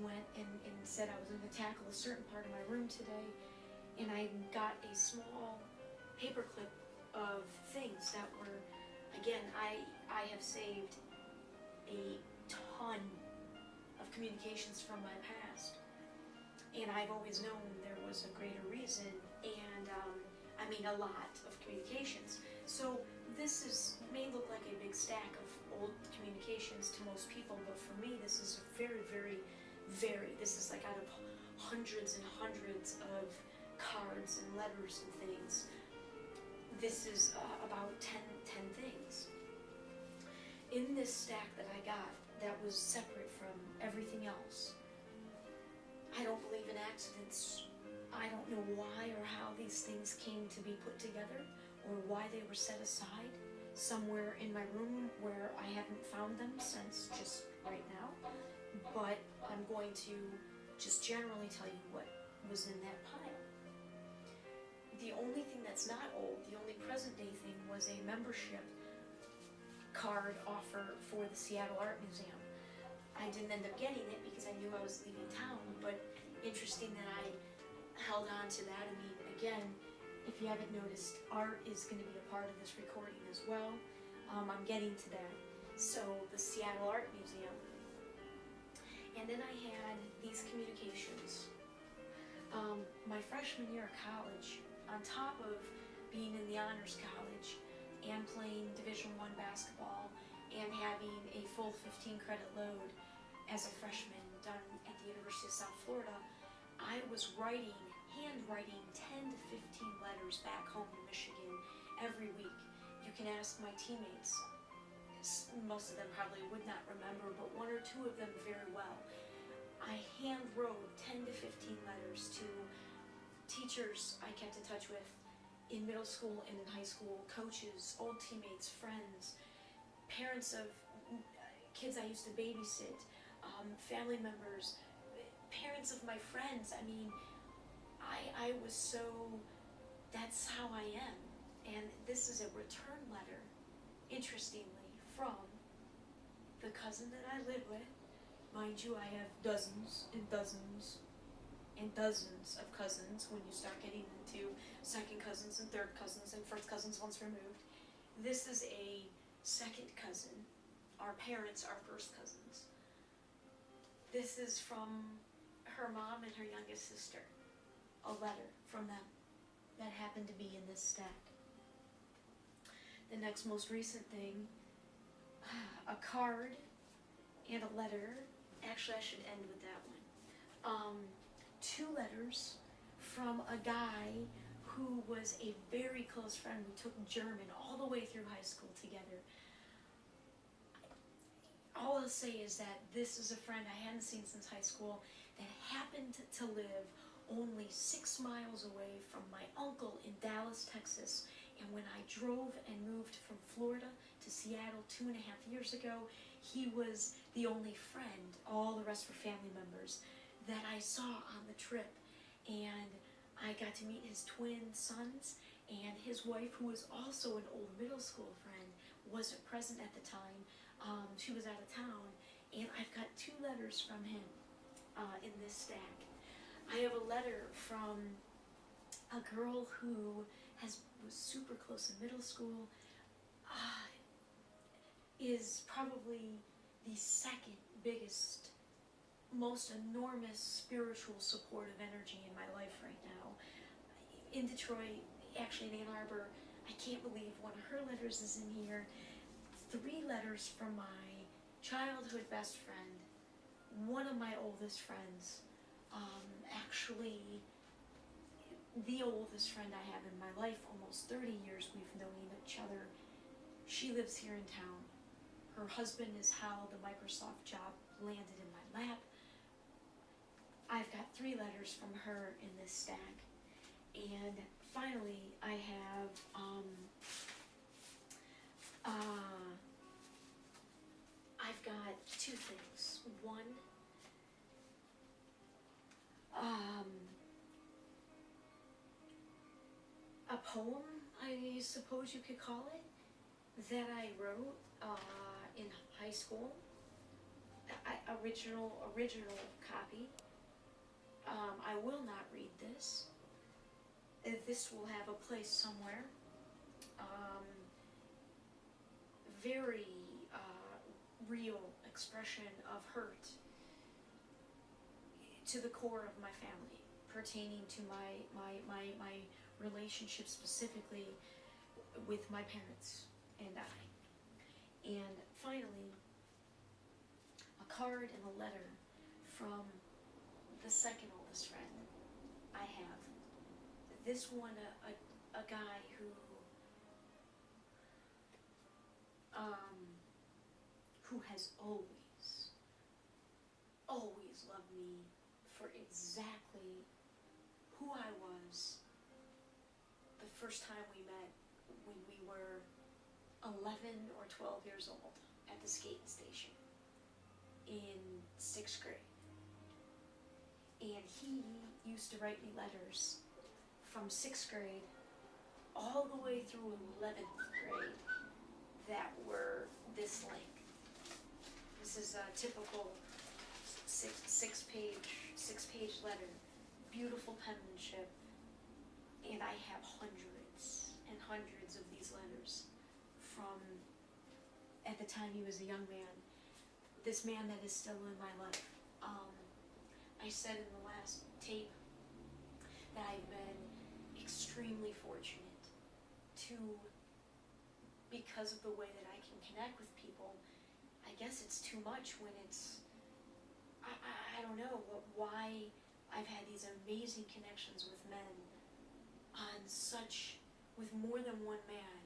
went and said I was going to tackle a certain part of my room today, and I got a small paperclip of things that were, again, I have saved a ton of communications from my past, and I've always known there was a greater reason, and I mean a lot of communications. So this may look like a big stack of old communications to most people, but for me this is this is like out of hundreds and hundreds of cards and letters and things. This is about 10 things. In this stack that I got that was separate from everything else. I don't believe in accidents. I don't know why or how these things came to be put together or why they were set aside somewhere in my room where I haven't found them since just right now. But I'm going to just generally tell you what was in that pile. The only thing that's not old, the only present day thing, was a membership card offer for the Seattle Art Museum. I didn't end up getting it because I knew I was leaving town, but interesting that I held on to that. I mean, again, if you haven't noticed, art is going to be a part of this recording as well. I'm getting to that. So, the Seattle Art Museum. And then I had these communications. My freshman year of college, on top of being in the honors college and playing Division I basketball and having a full 15 credit load as a freshman done at the University of South Florida, I was handwriting 10 to 15 letters back home in Michigan every week. You can ask my teammates. Most of them probably would not remember, but one or two of them very well. I hand wrote 10 to 15 letters to teachers I kept in touch with in middle school and in high school, coaches, old teammates, friends, parents of kids I used to babysit, family members, parents of my friends. I mean, I was so, that's how I am. And this is a return letter, interestingly, from the cousin that I live with. Mind you, I have dozens and dozens and dozens of cousins when you start getting into second cousins and third cousins and first cousins once removed. This is a second cousin. Our parents are first cousins. This is from her mom and her youngest sister. A letter from them that happened to be in this stack. The next most recent thing, a card and a letter. Actually, I should end with that one. 2 letters from a guy who was a very close friend. We took German all the way through high school together. All I'll say is that this is a friend I hadn't seen since high school that happened to live only 6 miles away from my uncle in Dallas, Texas. And when I drove and moved from Florida to Seattle 2.5 years ago, he was the only friend, all the rest were family members, that I saw on the trip. And I got to meet his twin sons, and his wife, who was also an old middle school friend, wasn't present at the time. She was out of town, and I've got 2 letters from him in this stack. I have a letter from a girl who was super close in middle school, is probably the second biggest, most enormous spiritual supportive energy in my life right now. In Detroit, actually in Ann Arbor, I can't believe one of her letters is in here. 3 letters from my childhood best friend, one of my oldest friends, actually the oldest friend I have in my life, almost 30 years we've known each other. She lives here in town. Her husband is how the Microsoft job landed in my lap. I've got 3 letters from her in this stack. And finally, I have I've got 2 things. One, a poem, I suppose you could call it, that I wrote in high school. original copy. I will not read this. This will have a place somewhere. Very real expression of hurt to the core of my family, pertaining to my relationship specifically with my parents and I. And finally, a card and a letter from the second oldest friend I have. This one, a guy who has always loved me for exactly who I was the first time we met when we were 11 or 12 years old at the skating station in 6th grade. And he used to write me letters from 6th grade all the way through 11th grade that were this length. This is a typical six page letter, beautiful penmanship, and I have hundreds and hundreds of these letters from, at the time he was a young man, this man that is still in my life. I said in the last tape that I've been extremely fortunate to, because of the way that I can connect with people. I guess it's too much when it's, I don't know why I've had these amazing connections with men with more than one man.